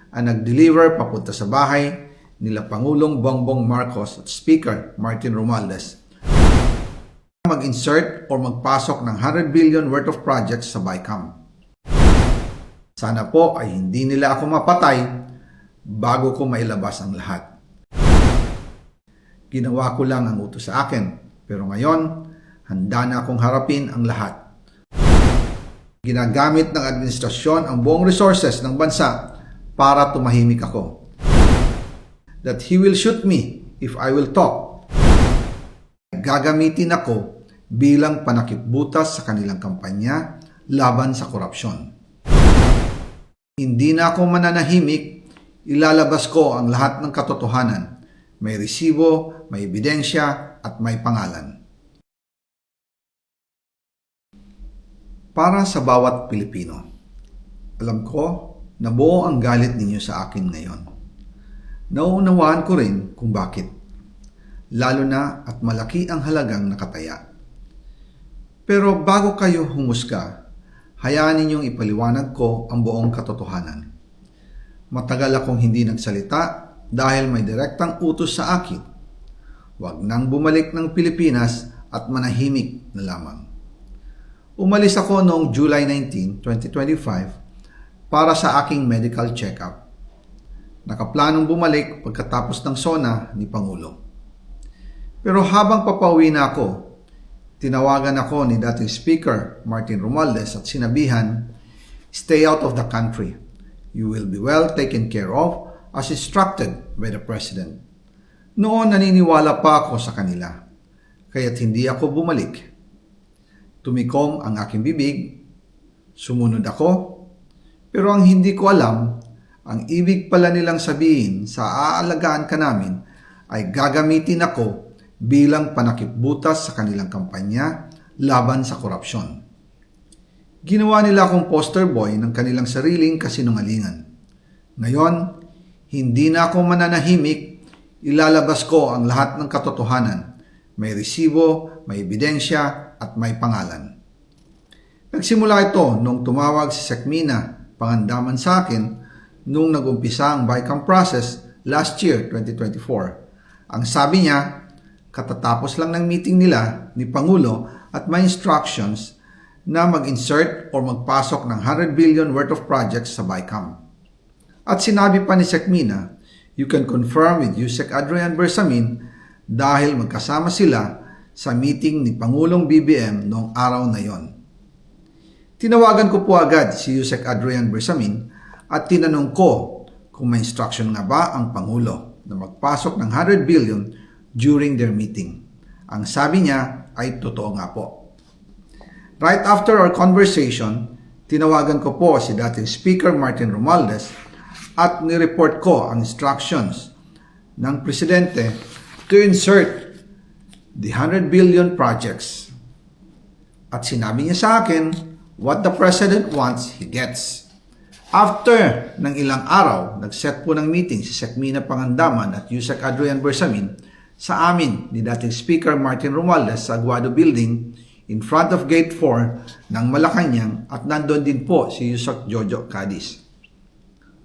ang nag-deliver papunta sa bahay nila Pangulong Bongbong Marcos at Speaker Martin Romualdez mag-insert o magpasok ng 100 billion worth of projects sa BICAM. Sana po ay hindi nila ako mapatay bago ko mailabas ang lahat. Ginawa ko lang ang utos sa akin, pero ngayon, handa na akong harapin ang lahat. Ginagamit ng administrasyon ang buong resources ng bansa para tumahimik ako. That he will shoot me if I will talk. Gagamitin ako bilang panakipbutas sa kanilang kampanya laban sa korupsyon. Hindi na ako mananahimik, ilalabas ko ang lahat ng katotohanan. May resibo, may ebidensya, at may pangalan. Para sa bawat Pilipino, alam ko na buo ang galit ninyo sa akin ngayon. Nauunawaan ko rin kung bakit, lalo na at malaki ang halagang nakataya. Pero bago kayo humusga, hayaan ninyong ipaliwanag ko ang buong katotohanan. Matagal akong hindi nagsalita dahil may direktang utos sa akin. Huwag nang bumalik ng Pilipinas at manahimik na lamang. Umalis ako noong July 19, 2025 para sa aking medical check-up. Nakaplanong bumalik pagkatapos ng SONA ni Pangulo. Pero habang papauwi na ako, tinawagan ako ni dating Speaker Martin Romualdez at sinabihan, "Stay out of the country. You will be well taken care of as instructed by the President." Noon naniniwala pa ako sa kanila, kaya't hindi ako bumalik. Tumikom ang aking bibig, sumunod ako, pero ang hindi ko alam, ang ibig pala nilang sabihin sa aalagaan ka namin ay gagamitin ako bilang panakipbutas sa kanilang kampanya laban sa korupsyon. Ginawa nila akong poster boy ng kanilang sariling kasinungalingan. Ngayon, hindi na ako mananahimik, ilalabas ko ang lahat ng katotohanan. May resibo, may ebidensya, at may pangalan. Nagsimula ito nung tumawag si Sekmina Pangandaman sa akin nung nag-umpisa ang BICAM process last year, 2024. Ang sabi niya, katatapos lang ng meeting nila ni Pangulo at may instructions na mag-insert o magpasok ng 100 billion worth of projects sa BICAM. At sinabi pa ni Sekmina, you can confirm with Yusek Adrian Bersamin dahil magkasama sila sa meeting ni Pangulong BBM noong araw na yon. Tinawagan ko po agad si Yusek Adrian Bersamin at tinanong ko kung may instruction nga ba ang Pangulo na magpasok ng 100 billion during their meeting. Ang sabi niya ay totoo nga po. Right after our conversation, tinawagan ko po si dating Speaker Martin Romualdez at nireport ko ang instructions ng Presidente to insert the 100 billion projects. At sinabi niya sa akin, what the President wants, he gets. After ng ilang araw, nag-set po ng meeting si Sekmina Pangandaman at Yusek Adrian Bersamin sa amin ni dating Speaker Martin Romualdez sa Aguado Building in front of Gate 4 ng Malacanang at nandoon din po si Yusek Jojo Cadiz.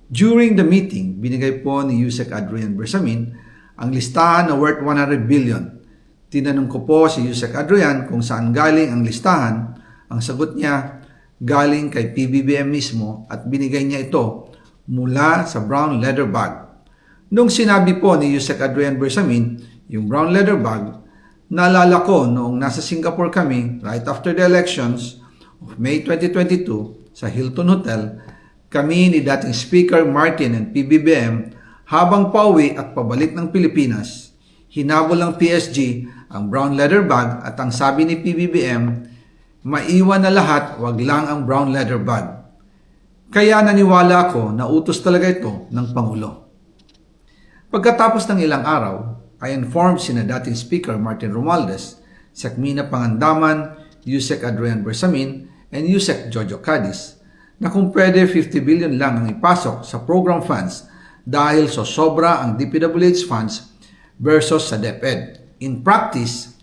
During the meeting, binigay po ni Yusek Adrian Bersamin ang listahan na worth 100 billion. Tinanong ko po si Yusek Adrian kung saan galing ang listahan. Ang sagot niya, galing kay PBBM mismo at binigay niya ito mula sa brown leather bag. Nung sinabi po ni Yusek Adrian Bersamin, yung brown leather bag, naalala ko noong nasa Singapore kami right after the elections of May 2022 sa Hilton Hotel, kami ni dating Speaker Martin and PBBM habang pauwi at pabalik ng Pilipinas, hinabol ng PSG ang brown leather bag at ang sabi ni PBBM, maiwan na lahat, wag lang ang brown leather bag. Kaya naniwala ako na utos talaga ito ng Pangulo. Pagkatapos ng ilang araw, I informed sina dating Speaker Martin Romualdez, Sekmina Pangandaman, Yusek Adrian Bersamin, and Yusek Jojo Cadiz na kung pwede 50 billion lang ang ipasok sa program funds dahil so sobra ang DPWH funds versus sa DepEd. In practice,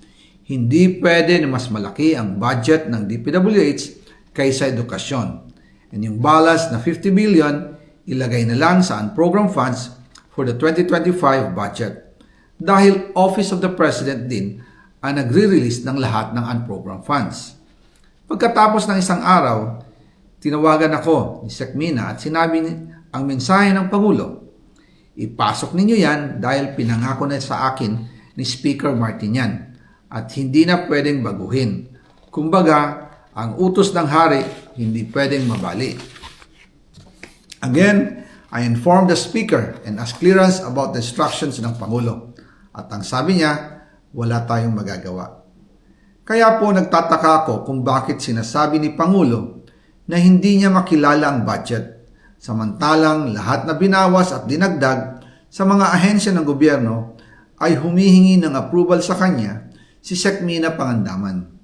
hindi pwede na mas malaki ang budget ng DPWH kaysa edukasyon. And yung balance na 50 billion, ilagay na lang sa unprogrammed funds for the 2025 budget dahil Office of the President din ang nagre-release ng lahat ng unprogrammed funds. Pagkatapos ng isang araw, tinawagan ako ni Sec Mina at sinabi ang mensahe ng Pangulo. Ipasok ninyo yan dahil pinangako na sa akin ni Speaker Martin yan at hindi na pwedeng baguhin. Kumbaga, ang utos ng hari hindi pwedeng mabali. Again, I informed the Speaker and asked clearance about the instructions ng Pangulo. At ang sabi niya, wala tayong magagawa. Kaya po nagtataka ako kung bakit sinasabi ni Pangulo na hindi niya makilala ang budget, samantalang lahat na binawas at dinagdag sa mga ahensya ng gobyerno ay humihingi ng approval sa kanya si Sec Mina Pangandaman.